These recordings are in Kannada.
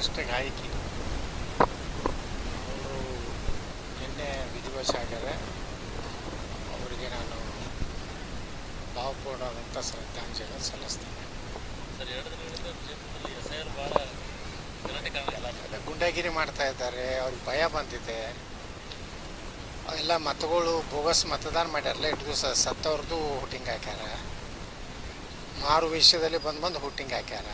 ಶ್ರೇಷ್ಠ ಗಾಯಕಿ ಅವರು ನಿನ್ನೆ ವಿಧಿವಶ ಆಗ್ಯಾರೆ. ಅವರಿಗೆ ನಾನು ಭಾವಪೂರ್ಣವಾದಂಥ ಶ್ರದ್ಧಾಂಜಲಿ ಸಲ್ಲಿಸ್ತೇನೆ. ಗುಂಡಾಗಿರಿ ಮಾಡ್ತಾ ಇದ್ದಾರೆ, ಅವ್ರಿಗೆ ಭಯ ಬಂದಿದೆ. ಅವೆಲ್ಲ ಮತಗಳು ಬೋಗಸ್ ಮತದಾನ ಮಾಡ್ಯಾರಲ್ಲ, ಇಟ್ಟು ದಿವಸ ಸತ್ತವ್ರದ್ದು ಹುಟ್ಟಿಂಗ್ ಹಾಕ್ಯಾರ, ಮಾರು ವಿಷಯದಲ್ಲಿ ಬಂದು ಹುಟ್ಟಿಂಗ್ ಹಾಕ್ಯಾರ,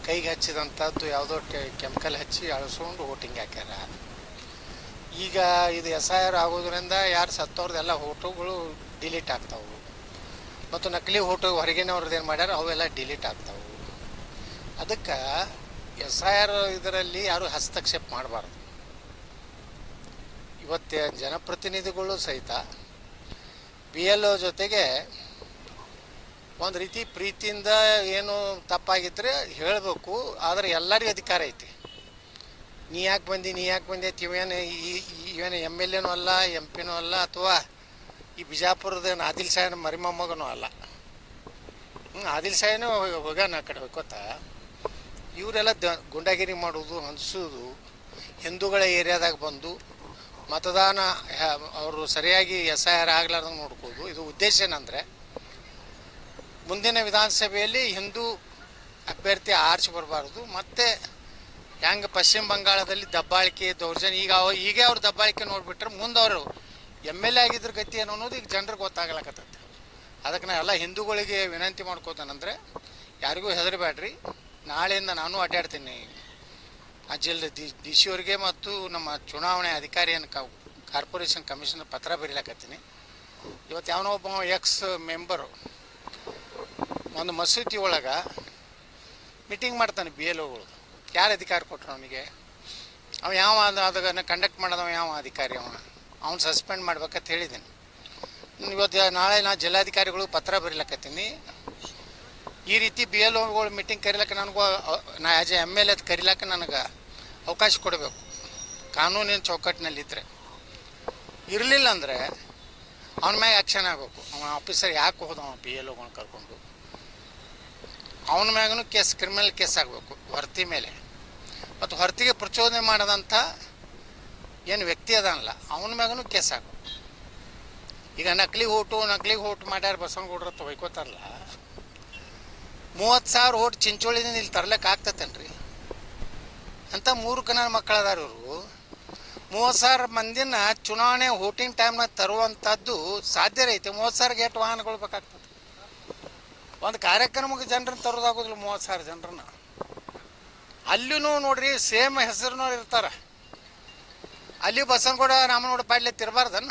ಕೈಗೆ ಹಚ್ಚಿದಂಥದ್ದು ಯಾವುದೋ ಕೆಮಿಕಲ್ ಹಚ್ಚಿ ಅಳಿಸ್ಕೊಂಡು ವೋಟಿಂಗ್ ಹಾಕ್ಯಾರ. ಈಗ ಇದು SIR ಆಗೋದ್ರಿಂದ ಯಾರು ಸತ್ತವ್ರದ್ದೆಲ್ಲ ಫೋಟೋಗಳು ಡಿಲೀಟ್ ಆಗ್ತಾವೆ, ಮತ್ತು ನಕಲಿ ಫೋಟೋ ಹೊರಗಿನವ್ರದ್ದು ಏನು ಮಾಡ್ಯಾರ ಅವೆಲ್ಲ ಡಿಲೀಟ್ ಆಗ್ತಾವೆ. ಅದಕ್ಕೆ SIR ಇದರಲ್ಲಿ ಯಾರು ಹಸ್ತಕ್ಷೇಪ ಮಾಡಬಾರ್ದು. ಇವತ್ತು ಜನಪ್ರತಿನಿಧಿಗಳು ಸಹಿತ BLO ಜೊತೆಗೆ ಒಂದು ರೀತಿ ಪ್ರೀತಿಯಿಂದ ಏನು ತಪ್ಪಾಗಿದ್ದರೆ ಹೇಳಬೇಕು, ಆದರೆ ಎಲ್ಲರಿಗೂ ಅಧಿಕಾರ ಐತಿ. ನೀ ಯಾಕೆ ಬಂದೆ ಇವೇನು MLA ಅಲ್ಲ, MP ಅಲ್ಲ, ಅಥವಾ ಈ ಬಿಜಾಪುರದ ಆದಿಲ್ ಸಾಯನ ಮರಿಮೊಮ್ಮಗನೂ ಅಲ್ಲ. ಆದಿಲ್ ಸಾಯನೂ ಹೋಗ್ಯಾನ ಆ ಕಡೆ ಹೋಗ್ಕೋತ. ಇವರೆಲ್ಲ ಗುಂಡಾಗಿರಿ ಮಾಡೋದು, ಹಂಚೋದು, ಹಿಂದೂಗಳ ಏರಿಯಾದಾಗ ಬಂದು ಮತದಾನ ಅವರು ಸರಿಯಾಗಿ SIR ಆಗ್ಲಾರ್ದಂಗೆ ನೋಡ್ಕೋದು. ಇದು ಉದ್ದೇಶ ಏನಂದರೆ ಮುಂದಿನ ವಿಧಾನಸಭೆಯಲ್ಲಿ ಹಿಂದೂ ಅಭ್ಯರ್ಥಿ ಆರ್ಚ್ ಬರಬಾರ್ದು. ಮತ್ತು ಹೆಂಗೆ ಪಶ್ಚಿಮ ಬಂಗಾಳದಲ್ಲಿ ದಬ್ಬಾಳಿಕೆ ದೌರ್ಜನ್ಯ ಈಗ ಅವ್ರು ದಬ್ಬಾಳಿಕೆ ನೋಡಿಬಿಟ್ರೆ ಮುಂದೆ ಅವರು MLA ಆಗಿದ್ರ ಗತಿ ಏನು ಅನ್ನೋದು ಈಗ ಜನರಿಗೆ ಗೊತ್ತಾಗಲಕತ್ತೈತೆ. ಅದಕ್ಕೆ ನಾ ಎಲ್ಲ ಹಿಂದೂಗಳಿಗೆ ವಿನಂತಿ ಮಾಡ್ಕೋತಾನಂದರೆ ಯಾರಿಗೂ ಹೆದರಬೇಡ್ರಿ. ನಾಳೆಯಿಂದ ನಾನು ಅಡ್ಡಾಡ್ತೀನಿ ಆ ಜಿಲ್ಲೆ DC ಅವ್ರಿಗೆ ಮತ್ತು ನಮ್ಮ ಚುನಾವಣೆ ಅಧಿಕಾರಿಯನ್ನು ಕಾರ್ಪೊರೇಷನ್ ಕಮಿಷನರ್ ಪತ್ರ ಬರೀಲಾಕತ್ತೀನಿ. ಇವತ್ತು ಯಾವನೋ ಒಬ್ಬ ಎಕ್ಸ್ ಮೆಂಬರು ಒಂದು ಮಸೂತಿ ಒಳಗೆ ಮೀಟಿಂಗ್ ಮಾಡ್ತಾನೆ. BLOಗಳು ಯಾರು ಅಧಿಕಾರ ಕೊಟ್ಟರು ಅವನಿಗೆ? ಅವ ಯಾವ ಅದನ್ನು ಕಂಡಕ್ಟ್ ಮಾಡೋದವ ಯಾವ ಅಧಿಕಾರಿ? ಅವನು ಸಸ್ಪೆಂಡ್ ಮಾಡ್ಬೇಕಂತ ಹೇಳಿದ್ದೀನಿ. ಇವತ್ತು ನಾಳೆ ನಾನು ಜಿಲ್ಲಾಧಿಕಾರಿಗಳು ಪತ್ರ ಬರೀಲಕತ್ತೀನಿ. ಈ ರೀತಿ BLOಗಳು ಮೀಟಿಂಗ್ ಕರೀಲಕ್ಕೆ ನನಗೂ ನಾ ಆ್ಯಸ್ ಎ MLA ಕರೀಲಕ್ಕೆ ನನಗೆ ಅವಕಾಶ ಕೊಡಬೇಕು, ಕಾನೂನಿನ ಚೌಕಟ್ಟಿನಲ್ಲಿದ್ದರೆ. ಇರಲಿಲ್ಲ ಅಂದರೆ ಅವನ ಮ್ಯಾಗ ಆ್ಯಕ್ಷನ್ ಆಗಬೇಕು. ಅವನ ಆಫೀಸರ್ ಯಾಕೆ ಹೋದವ BLOಗಳನ್ನ ಕರ್ಕೊಂಡು, ಅವನ ಮ್ಯಾಗೂ ಕ್ರಿಮಿನಲ್ ಕೇಸ್ ಆಗಬೇಕು ಹೊರತಿ ಮೇಲೆ. ಮತ್ತು ಹೊರತಿಗೆ ಪ್ರಚೋದನೆ ಮಾಡೋದಂಥ ಏನು ವ್ಯಕ್ತಿ ಅದನ್ನಲ್ಲ, ಅವನ ಮ್ಯಾಗೂ ಕೇಸ್ ಆಗಬೇಕು. ಈಗ ನಕಲಿ ಓಟು ಮಾಡ್ಯಾರ ಬಸವನಗೌಡ್ರ ಅಂತ ಹೊಯ್ಕೋತಾರಲ್ಲ, 30,000 ಓಟ್ ಚಿಂಚೋಳಿದಿಂದ ಇಲ್ಲಿ ತರ್ಲಿಕ್ಕೆ ಆಗ್ತತೇನ್ರಿ? ಅಂತ 3 ಕನ್ನಡ ಮಕ್ಕಳದಾರ ಇವರು. 30,000 ಮಂದಿನ ಚುನಾವಣೆ ವೋಟಿಂಗ್ ಟೈಮ್ನಾಗ ತರುವಂಥದ್ದು ಸಾಧ್ಯ ಐತೆ. 30,000 ಎಷ್ಟು ವಾಹನಗಳು ಬೇಕಾಗ್ತದೆ? ಒಂದು ಕಾರ್ಯಕ್ರಮಕ್ಕೆ ಜನರನ್ನ ತರೋದಾಗೋದಿಲ್ಲ 30,000 ಜನರನ್ನ. ಅಲ್ಲಿಯೂ ನೋಡ್ರಿ ಸೇಮ್ ಹೆಸರಿನವ್ರು ಇರ್ತಾರೆ. ಅಲ್ಲಿ ಬಸವನಗೌಡ ರಾಮನಗೌಡ ಪಾಡ್ಲೆ ತಿರ್ಬಾರ್ದನ್?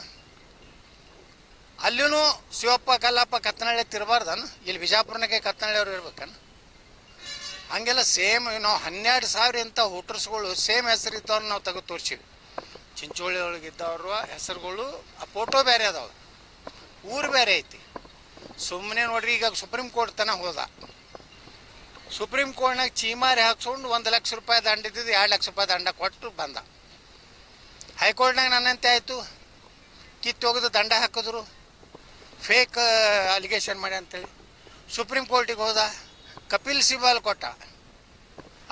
ಅಲ್ಲಿಯೂ ಶಿವಪ್ಪ ಕಲ್ಲಪ್ಪ ಕತ್ತನಹಳ್ಳಿ ತಿರ್ಬಾರ್ದನ್? ಇಲ್ಲಿ ಬಿಜಾಪುರನಾಗೆ ಕತ್ತನಹಳ್ಳಿ ಅವ್ರು ಇರ್ಬೇಕನ್? ಹಂಗೆಲ್ಲ ಸೇಮ್ ನಾವು 12,000 ಇಂಥ ವೋಟರ್ಸ್ಗಳು ಸೇಮ್ ಹೆಸರು ಇದ್ದವ್ರು ನಾವು ತೆಗೆದು ತೋರಿಸಿವಿ. ಚಿಂಚೋಳಿ ಒಳಗಿದ್ದವ್ರ ಹೆಸರುಗಳು ಆ ಫೋಟೋ ಬೇರೆ ಅದಾವೆ, ಊರು ಬೇರೆ ಐತಿ. ಸುಮ್ಮನೆ ನೋಡ್ರಿ, ಈಗ ಸುಪ್ರೀಂ ಕೋರ್ಟ್ ತನಕ ಹೋದ. ಸುಪ್ರೀಂ ಕೋರ್ಟ್ನಾಗ ಚೀಮಾರಿ ಹಾಕ್ಸ್ಕೊಂಡು 1 ಲಕ್ಷ ರೂಪಾಯಿ ದಂಡ ಇದ್ದಿದ್ದು 2 ಲಕ್ಷ ರೂಪಾಯಿ ದಂಡ ಕೊಟ್ಟು ಬಂದ. ಹೈಕೋರ್ಟ್ನಾಗ ನನ್ನಂತೆ ಆಯಿತು, ಕಿತ್ತೋಗಿದ್ದು ದಂಡ ಹಾಕಿದ್ರು, ಫೇಕ್ ಅಲಿಗೇಷನ್ ಮಾಡಿ ಅಂತೇಳಿ. ಸುಪ್ರೀಂ ಕೋರ್ಟಿಗೆ ಹೋದ, ಕಪಿಲ್ ಸಿಬಲ್ ಕೊಟ್ಟ,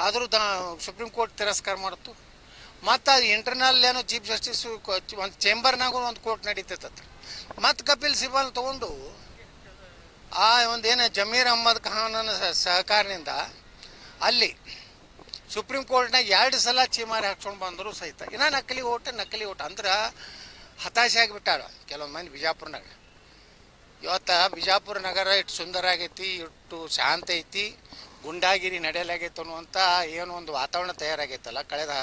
ಆದರೂ ಸುಪ್ರೀಂ ಕೋರ್ಟ್ ತಿರಸ್ಕಾರ ಮಾಡಿತು. ಮತ್ತು ಅದು ಇಂಟರ್ನಲ್ ಏನೋ ಚೀಫ್ ಜಸ್ಟಿಸ್ ಒಂದು ಚೇಂಬರ್ನಾಗೂ ಒಂದು ಕೋರ್ಟ್ ನಡೀತೈತತ್ರ. ಮತ್ತು ಕಪಿಲ್ ಸಿಬಲ್ ತೊಗೊಂಡು ಆ ಒಂದೇನು ಜಮೀರ್ ಅಹ್ಮದ್ ಖಾನನ ಸಹಕಾರದಿಂದ ಅಲ್ಲಿ ಸುಪ್ರೀಂ ಕೋರ್ಟ್ನಾಗ 2 ಸಲ ಚೀಮಾರಿ ಹಾಕ್ಸ್ಕೊಂಡು ಬಂದರು ಸಹಿತ ಇನ್ನು ನಕಲಿ ಓಟ್ ಅಂದ್ರೆ ಹತಾಶೆ ಆಗಿಬಿಟ್ಟಾಳ ಕೆಲವೊಂದು ಮಂದಿ ಬಿಜಾಪುರನಾಗ. ಇವತ್ತು ಬಿಜಾಪುರ ನಗರ ಇಟ್ಟು ಸುಂದರ ಆಗೈತಿ, ಇಟ್ಟು ಶಾಂತ ಐತಿ, ಗುಂಡಾಗಿರಿ ನಡೆಯಲಾಗೈತೆ ಅನ್ನುವಂಥ ಏನೋ ಒಂದು ವಾತಾವರಣ ತಯಾರಾಗೈತಲ್ಲ ಕಳೆದ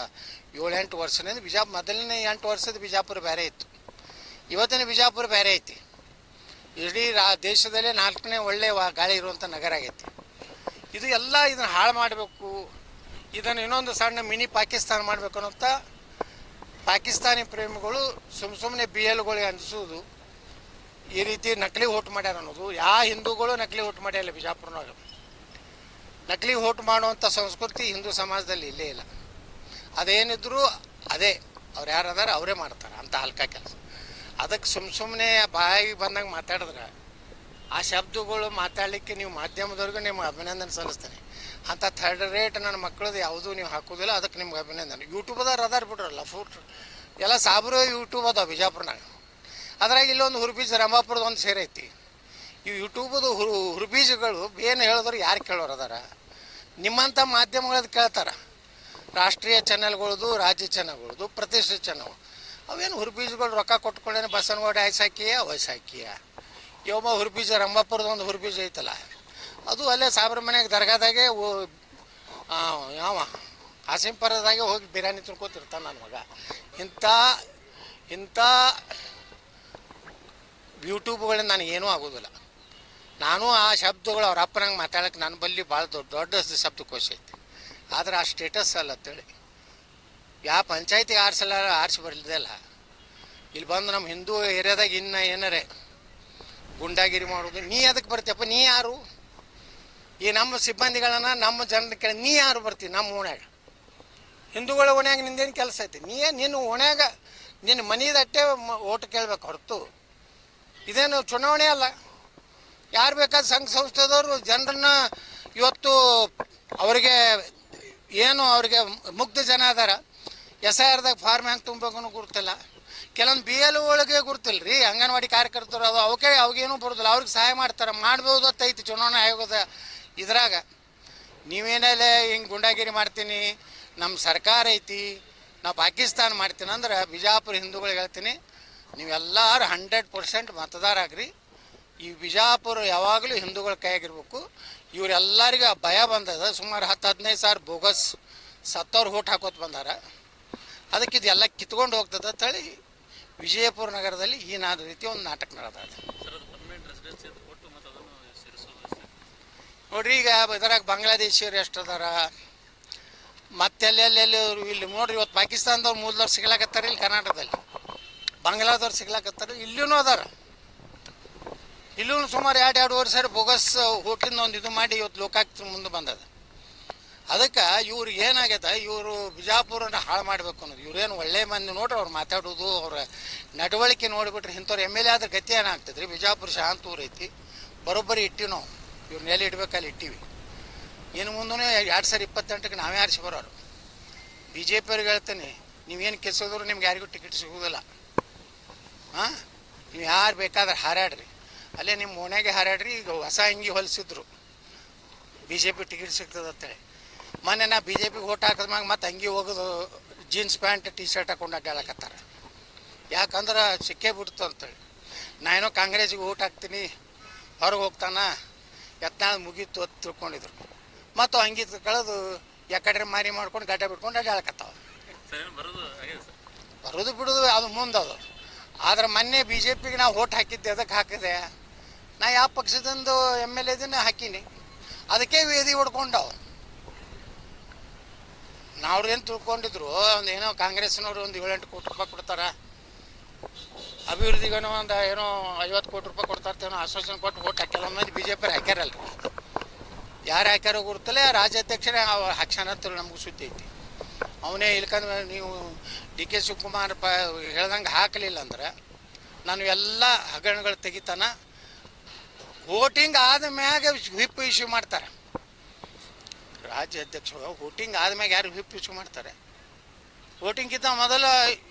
7-8 ವರ್ಷದಿಂದ. ಮೊದಲನೇ 8 ವರ್ಷದ ಬಿಜಾಪುರ ಬೇರೆ ಇತ್ತು, ಇವತ್ತಿನ ಬಿಜಾಪುರ ಬೇರೆ ಐತಿ. ಇಡೀ ದೇಶದಲ್ಲೇ 4ನೇ ಒಳ್ಳೆಯ ಗಾಳಿ ಇರುವಂಥ ನಗರ ಆಗೈತಿ. ಇದು ಎಲ್ಲ ಇದನ್ನು ಹಾಳು ಮಾಡಬೇಕು, ಇದನ್ನು ಇನ್ನೊಂದು ಸಣ್ಣ ಮಿನಿ ಪಾಕಿಸ್ತಾನ ಮಾಡಬೇಕು ಅನ್ನೋಂಥ ಪಾಕಿಸ್ತಾನಿ ಪ್ರೇಮಿಗಳು ಸುಮ್ಮನೆ BLOಗಳಿಗೆ ಅನಿಸೋದು, ಈ ರೀತಿ ನಕಲಿ ಓಟ್ ಮಾಡ್ಯಾರ ಅನ್ನೋದು. ಯಾವ ಹಿಂದೂಗಳು ನಕಲಿ ಓಟ್ ಮಾಡ್ಯಾರ ಬಿಜಾಪುರನಾಗ? ನಕಲಿ ಓಟ್ ಮಾಡುವಂಥ ಸಂಸ್ಕೃತಿ ಹಿಂದೂ ಸಮಾಜದಲ್ಲಿ ಇಲ್ಲೇ ಇಲ್ಲ. ಅದೇನಿದ್ರು ಅದೇ ಅವ್ರು ಯಾರದಾರ ಅವರೇ ಮಾಡ್ತಾರೆ ಅಂಥ ಹಲ್ಕ ಕೆಲಸ. ಅದಕ್ಕೆ ಸುಮ್ಮನೆ ಬಾಯಿಗೆ ಬಂದಂಗೆ ಮಾತಾಡಿದ್ರೆ ಆ ಶಬ್ದಗಳು ಮಾತಾಡಲಿಕ್ಕೆ ನೀವು ಮಾಧ್ಯಮದವ್ರಿಗೂ ನಿಮ್ಗೆ ಅಭಿನಂದನೆ ಸಲ್ಲಿಸ್ತೇನೆ. ಅಂಥ ಥರ್ಡ್ ರೇಟ್ ನನ್ನ ಮಕ್ಕಳದು ಯಾವುದೂ ನೀವು ಹಾಕೋದಿಲ್ಲ. ಅದಕ್ಕೆ ನಿಮ್ಗೆ ಅಭಿನಂದನೆ. ಯೂಟ್ಯೂಬ್ದಾಗ ಅದಾರ ಬಿಡ್ರಲ್ಲ ಫುಟ್ ಎಲ್ಲ ಸಾಬ್ರು ಯೂಟ್ಯೂಬ್ ಅದಾವ ಬಿಜಾಪುರ್ನಾಗ. ಅದ್ರಾಗ ಇಲ್ಲೊಂದು ಹುರ್ಬೀಜ ರಂಭಾಪುರದ ಒಂದು ಸೇರೈತಿ. ಇವು ಯೂಟ್ಯೂಬದು ಹುರ್ಬೀಜಗಳು ಏನು ಹೇಳಿದ್ರು ಯಾರು ಕೇಳೋರು ಅದಾರ? ನಿಮ್ಮಂಥ ಮಾಧ್ಯಮಗಳದ್ದು ಕೇಳ್ತಾರೆ. ರಾಷ್ಟ್ರೀಯ ಚಾನಲ್ಗಳದು, ರಾಜ್ಯ ಚಾನಲ್ಗಳದು, ಪ್ರತಿಷ್ಠಿತ ಚಾನಲ್. ಅವೇನು ಹುರ್ಬೀಜಗಳು ರೊಕ್ಕ ಕೊಟ್ಕೊಳ್ಳೇನೆ ಬಸವನಗೌಡ ಹಾಕಿಯ ವಯಸ್ಸಾಕಿಯ ಯೋಮ ಹುರ್ಬೀಜ ರಂಭಾಪುರದ ಒಂದು ಹುರ್ಬೀಜ ಐತಲ್ಲ, ಅದು ಅಲ್ಲೇ ಸಾಬ್ರ ಮನೆಯಾಗ ದರ್ಗಾದಾಗೆ ಯಾವ ಆಸಿಂಪರದಾಗೆ ಹೋಗಿ ಬಿರಿಯಾನಿ ತಿನ್ಕೋತಿರ್ತಾನೆ ನನ್ನ ಮಗ. ಇಂಥ ಯೂಟ್ಯೂಬ್ಗಳಿಂದ ನನಗೆ ಏನೂ ಆಗೋದಿಲ್ಲ. ನಾನು ಆ ಶಬ್ದಗಳು ಅವ್ರ ಅಪ್ಪನಂಗೆ ಮಾತಾಡೋಕ್ಕೆ ನನ್ನ ಬಲ್ಲಿ ಭಾಳ ದೊಡ್ಡ ಶಬ್ದಕೋಶ ಐತಿ. ಆದ್ರೆ ಆ ಸ್ಟೇಟಸ್ ಅಲ್ಲ ಅಂತೇಳಿ ಯಾವ ಪಂಚಾಯತಿಗೆ ಆರಿಸಿ ಬರಲಿದೆಲ್ಲ ಇಲ್ಲಿ ಬಂದು ನಮ್ಮ ಹಿಂದೂ ಏರಿಯಾದಾಗ ಇನ್ನು ಏನಾರೆ ಗುಂಡಾಗಿರಿ ಮಾಡೋದು. ನೀ ಅದಕ್ಕೆ ಬರ್ತೀಯಪ್ಪ? ನೀ ಯಾರು? ಈ ನಮ್ಮ ಸಿಬ್ಬಂದಿಗಳನ್ನ ನಮ್ಮ ಜನರ ಕೇಳಿ ನೀ ಯಾರು ಬರ್ತೀವಿ ನಮ್ಮ ಓಣ್ಯಾಗ? ಹಿಂದೂಗಳ ಓಣ್ಯಾಗ ನಿಂದೇನು ಕೆಲಸ ಐತಿ? ನಿನ್ನ ಓಣ್ಯಾಗ ನಿನ್ನ ಮನೆದಟ್ಟೆ ಓಟ್ ಕೇಳ್ಬೇಕು ಹೊರತು ಇದೇನು ಚುನಾವಣೆ ಅಲ್ಲ. ಯಾರು ಬೇಕಾದ ಸಂಘ ಸಂಸ್ಥೆದವರು ಜನರನ್ನ ಇವತ್ತು ಅವ್ರಿಗೆ ಏನು ಅವ್ರಿಗೆ ಮುಗ್ಧ ಜನ ಅದಾರ. SIRದಾಗ ಫಾರ್ಮ್ ಹೆಂಗೆ ತುಂಬಬೇಕು ಗುರುತಿಲ್ಲ. ಕೆಲವೊಂದು BLO ಒಳಗೆ ಗುರುತಿಲ್ಲ ರೀ. ಅಂಗನವಾಡಿ ಕಾರ್ಯಕರ್ತರು ಅದು ಅವಾಗೇನೂ ಬರೋದಿಲ್ಲ. ಅವ್ರಿಗೆ ಸಹಾಯ ಮಾಡ್ತಾರೆ. ಮಾಡ್ಬೋದು ಅಂತೈತಿ ಚುನಾವಣಾ ಆಯೋಗದ ಇದ್ರಾಗ. ನೀವೇನಲ್ಲೇ ಹಿಂಗೆ ಗುಂಡಾಗಿರಿ ಮಾಡ್ತೀನಿ, ನಮ್ಮ ಸರ್ಕಾರ ಐತಿ, ನಾವು ಪಾಕಿಸ್ತಾನ ಮಾಡ್ತೀನಿ ಅಂದ್ರೆ ಬಿಜಾಪುರ ಹಿಂದೂಗಳಿಗೆ ಹೇಳ್ತೀನಿ, ನೀವೆಲ್ಲರೂ 100% ಮತದಾರ ಆಗ್ರಿ. ಈ ಬಿಜಾಪುರ ಯಾವಾಗಲೂ ಹಿಂದೂಗಳ ಕೈಯಾಗಿರ್ಬೇಕು. ಇವರೆಲ್ಲರಿಗೂ ಭಯ ಬಂದದ. ಸುಮಾರು 10-15 ಸಾವಿರ ಬೋಗಸ್ ಸತ್ತವ್ರು ಓಟ್ ಹಾಕೋತ ಬಂದಾರ. ಅದಕ್ಕೆ ಇದೆಲ್ಲ ಕಿತ್ಕೊಂಡು ಹೋಗ್ತದೆ ಅಂತೇಳಿ ವಿಜಯಪುರ ನಗರದಲ್ಲಿ ಈ ರೀತಿ ಒಂದು ನಾಟಕ ನಡೆದ. ನೋಡ್ರಿ, ಈಗ ಇದರಾಗ ಬಾಂಗ್ಲಾದೇಶಿಯರು ಎಷ್ಟು ಅದಾರ, ಮತ್ತೆಲ್ಲೆಲ್ಲಿ ಇಲ್ಲಿ ನೋಡ್ರಿ. ಇವತ್ತು ಪಾಕಿಸ್ತಾನದವ್ರು ಮೂಲದವ್ರು ಸಿಗ್ಲಾಕತ್ತಾರ, ಇಲ್ಲಿ ಕರ್ನಾಟಕದಲ್ಲಿ ಬಾಂಗ್ಲಾದವ್ರು ಸಿಗ್ಲಾಕತ್ತಾರ, ಇಲ್ಲೂ ಅದಾರ. ಇಲ್ಲೂ ಸುಮಾರು 2-2.5 ಸಾವಿರ ಬೋಗಸ್ ಓಟಿಂದ ಒಂದು ಇದು ಮಾಡಿ ಇವತ್ತು ಲೋಕಾಯುಕ್ತ ಮುಂದೆ ಬಂದದ. ಅದಕ್ಕೆ ಇವ್ರಿಗೆ ಏನಾಗೈತೆ, ಇವರು ಬಿಜಾಪುರನ ಹಾಳು ಮಾಡಬೇಕು ಅನ್ನೋದು. ಇವ್ರೇನು ಒಳ್ಳೆ ಮಂದಿ ನೋಡ್ರಿ, ಅವ್ರು ಮಾತಾಡೋದು, ಅವ್ರ ನಡವಳಿಕೆ ನೋಡಿಬಿಟ್ರೆ ಇಂಥವ್ರು MLA ಆದ್ರೆ ಗತಿ ಏನಾಗ್ತದೆ ರೀ. ಬಿಜಾಪುರ ಶಾಂತ ಊರು ಐತಿ, ಬರೋಬ್ಬರಿ ಇಟ್ಟಿವಿ ನಾವು. ಇವ್ರನ್ನ ಎಲ್ಲಿ ಇಡ್ಬೇಕಲ್ಲಿ ಇಟ್ಟಿವಿ. ಇನ್ನು ಮುಂದೂ 2028ಕ್ಕೆ ನಾವೇ ಆರಿಸಿ ಬರೋರು. BJP ಅವ್ರಿಗೆ ಹೇಳ್ತೀನಿ, ನೀವೇನು ಕೆಸೋದ್ರು ನಿಮ್ಗೆ ಯಾರಿಗೂ ಟಿಕೆಟ್ ಸಿಗೋದಿಲ್ಲ. ನೀವು ಯಾರು ಬೇಕಾದ್ರೆ ಹಾರಾಡ್ರಿ, ಅಲ್ಲೇ ನಿಮ್ಮ ಓಣ್ಯಾಗೆ ಹಾರಾಡ್ರಿ. ಈಗ ಹೊಸ ಅಂಗಿ ಹೊಲಿಸಿದ್ರು BJP ಟಿಕೆಟ್ ಸಿಗ್ತದೆ ಅಂತೇಳಿ. ಮೊನ್ನೆ ನಾ BJPಗೆ ಓಟ್ ಹಾಕಿದ್ಮ್ಯಾಗ ಮತ್ತೆ ಅಂಗಿ ಹೋಗೋದು ಜೀನ್ಸ್ ಪ್ಯಾಂಟ್ T-ಶರ್ಟ್ ಹಾಕೊಂಡು ಅಡ್ಡಾಡಕತ್ತಾರ. ಯಾಕಂದ್ರೆ ಸಿಕ್ಕೇ ಬಿಡ್ತು ಅಂತೇಳಿ. ನಾನೇನೋ ಕಾಂಗ್ರೆಸ್ಗೆ ಓಟ್ ಹಾಕ್ತೀನಿ, ಹೊರಗೆ ಹೋಗ್ತಾನ, ಯತ್ನಾಳ್ ಮುಗೀತು ಅಂತ ತಿಳ್ಕೊಂಡಿದ್ರು. ಮತ್ತು ಅಂಗಿ ಕಳೆದು ಯಾಕಡೆ ಮಾರಿ ಮಾಡ್ಕೊಂಡು ಗಡ್ಡೆ ಬಿಟ್ಕೊಂಡು ಅಡ್ಡಾಡಕತ್ತಾವ. ಬರೋದು ಬಿಡೋದು ಅದು ಮುಂದದು. ಆದ್ರೆ ಮೊನ್ನೆ BJPಗೆ ನಾವು ಓಟ್ ಹಾಕಿದ್ದೆ. ಅದಕ್ಕೆ ಹಾಕಿದೆ, ನಾ ಯಾವ ಪಕ್ಷದಿಂದ MLA ಹಾಕೀನಿ, ಅದಕ್ಕೆ ವೇದಿ ಹೊಡ್ಕೊಂಡವು. ನಾವ್ರೇನು ತಿಳ್ಕೊಂಡಿದ್ರು, ಒಂದು ಏನೋ ಕಾಂಗ್ರೆಸ್ನವ್ರು ಒಂದು 7-8 ಕೋಟಿ ರೂಪಾಯಿ ಕೊಡ್ತಾರೆ, ಅಭಿವೃದ್ಧಿಗೇನೋ ಒಂದು ಏನೋ 50 ಕೋಟಿ ರೂಪಾಯಿ ಕೊಡ್ತಾರ್ತೇನೋ ಆಶ್ವಾಸನೆ ಕೊಟ್ಟು ಓಟ್ ಹಾಕಿಲ್ಲ. ಮಂದಿ BJP ಹಾಕ್ಯಾರಲ್ರಿ. ಯಾರು ಹಾಕ್ಯಾರೋ ಗುರುತಲ್ಲ, ರಾಜ್ಯಾಧ್ಯಕ್ಷರೇ ಹಾಕ್ಸಾನ ಅಂತ ನಮಗೂ ಸುದ್ದಿ ಐತಿ. ಅವನೇ ಇಲ್ಕಂದ್ರೆ ನೀವು DK ಶಿವಕುಮಾರ್ ಹೇಳ್ದಂಗೆ ಹಾಕಲಿಲ್ಲ ಅಂದ್ರೆ ನಾನು ಎಲ್ಲ ಹಗರಣಗಳು ತೆಗಿತಾನ. ವೋಟಿಂಗ್ ಆದ್ಮ್ಯಾಗ ವಿಪ್ ಇಶ್ಯೂ ಮಾಡ್ತಾರೆ. ರಾಜ್ಯಾಧ್ಯಕ್ಷರು ವೋಟಿಂಗ್ ಆದ್ಮ್ಯಾಗ ಯಾರು ವಿಪ್ ಇಶ್ಯೂ ಮಾಡ್ತಾರೆ? ವೋಟಿಂಗ್ಗಿಂತ ಮೊದಲು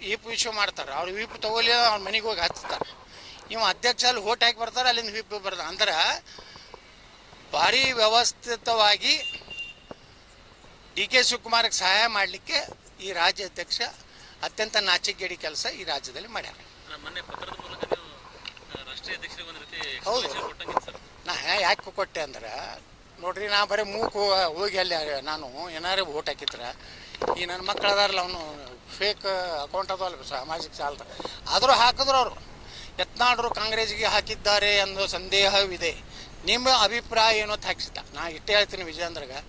ವಿಪ್ ಇಶ್ಯೂ ಮಾಡ್ತಾರೆ. ಅವ್ರು ವಿಪ್ ತಗೊಳ್ಳಿ, ಅವ್ರ ಮನೆಗೆ ಹೋಗಿ ಹಚ್ತಾರೆ. ಇವ ಅಧ್ಯಕ್ಷ ಅಲ್ಲಿ ಓಟ್ ಹಾಕಿ ಬರ್ತಾರೆ, ಅಲ್ಲಿಂದ ವಿಪ್ ಬರ್ತಾರೆ. ಅಂದ್ರೆ ಭಾರಿ ವ್ಯವಸ್ಥಿತವಾಗಿ DK ಶಿವಕುಮಾರ್ಗೆ ಸಹಾಯ ಮಾಡಲಿಕ್ಕೆ ಈ ರಾಜ್ಯಾಧ್ಯಕ್ಷ ಅತ್ಯಂತ ನಾಚಿಕೆಗೇಡಿ ಕೆಲಸ ಈ ರಾಜ್ಯದಲ್ಲಿ ಮಾಡ್ಯಾರ. ಹೌದು, ನಾ ಯಾಕೆ ಕೊಟ್ಟೆ ಅಂದ್ರೆ ನೋಡ್ರಿ, ನಾ ಬರೀ ಹೋಗಿ ಅಲ್ಲಿ ನಾನು ಏನಾರೇ ಓಟ್ ಹಾಕಿದ್ರೆ ಈ ನನ್ನ ಮಕ್ಕಳು ಅದಾರಲ್ಲ, ಅವನು ಫೇಕ್ ಅಕೌಂಟ್ ಅದಲ್ಲ ಸಾಮಾಜಿಕ ಜಾಲದ, ಆದರೂ ಹಾಕಿದ್ರು ಅವರು. ಯತ್ನಾಳರು ಕಾಂಗ್ರೆಸ್ಗೆ ಹಾಕಿದ್ದಾರೆ ಅನ್ನೋ ಸಂದೇಹವಿದೆ. ನಿಮ್ಮ ಅಭಿಪ್ರಾಯ ಏನೋ ಹಾಕಿಸಿದ್ದ. ನಾ ಇಷ್ಟೇ ಹೇಳ್ತೀನಿ ವಿಜಯೇಂದ್ರಗೆ,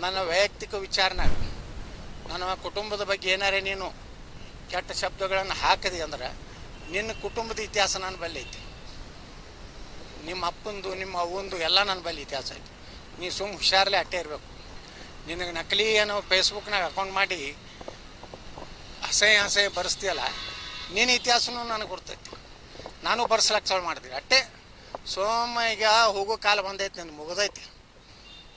ನನ್ನ ವೈಯಕ್ತಿಕ ವಿಚಾರನಾಗ ನನ್ನ ಕುಟುಂಬದ ಬಗ್ಗೆ ಏನಾರೇ ನೀನು ಕೆಟ್ಟ ಶಬ್ದಗಳನ್ನು ಹಾಕಿದೆ ಅಂದ್ರೆ ನಿನ್ನ ಕುಟುಂಬದ ಇತಿಹಾಸ ನನ್ನ ಬಳಿ ಐತಿ. ನಿಮ್ಮ ಅಪ್ಪಂದು ನಿಮ್ಮ ಅವ್ವಂದು ಎಲ್ಲ ನನ್ನ ಬಳಿ ಇತಿಹಾಸ ಐತಿ. ನೀ ಹುಷಾರಲ್ಲೇ ಅಟ್ಟೆ ಇರಬೇಕು. ನಿನಗೆ ನಕಲಿ ಏನೋ ಫೇಸ್ಬುಕ್ನಾಗ ಅಕೌಂಟ್ ಮಾಡಿ ಅಸಹ್ಯ ಬರೆಸ್ತೀಯಲ್ಲ, ನಿನ್ನ ಇತಿಹಾಸನೂ ನನಗೆ ಗೊತ್ತೈತಿ. ನಾನು ಬರ್ಸ್ಲಕ್ಕೆ ಚಾಲು ಮಾಡ್ತೀನಿ ಅಟ್ಟೆ. ಈಗ ಹೋಗೋ ಕಾಲ ಬಂದೈತಿ, ನನ್ನ ಮುಗಿದೈತಿ.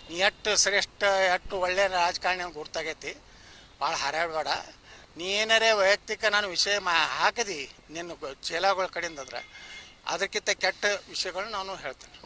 ನೀ ಎಷ್ಟು ಶ್ರೇಷ್ಠ ಎಷ್ಟು ಒಳ್ಳೆಯ ರಾಜಕಾರಣಿ ಅಂತ ಗುರ್ತಾಗೈತಿ, ಭಾಳ ಹಾರಾಡಬೇಡ. ನೀ ಏನಾರೇ ವೈಯಕ್ತಿಕ ನಾನು ವಿಷಯ ಹಾಕಿದಿ ನಿನ್ನ ಚೇಲಾಗಳ ಕಡೆಯಿಂದ, ಅದಕ್ಕಿಂತ ಕೆಟ್ಟ ವಿಷಯಗಳನ್ನ ನಾನು ಹೇಳ್ತೇನೆ.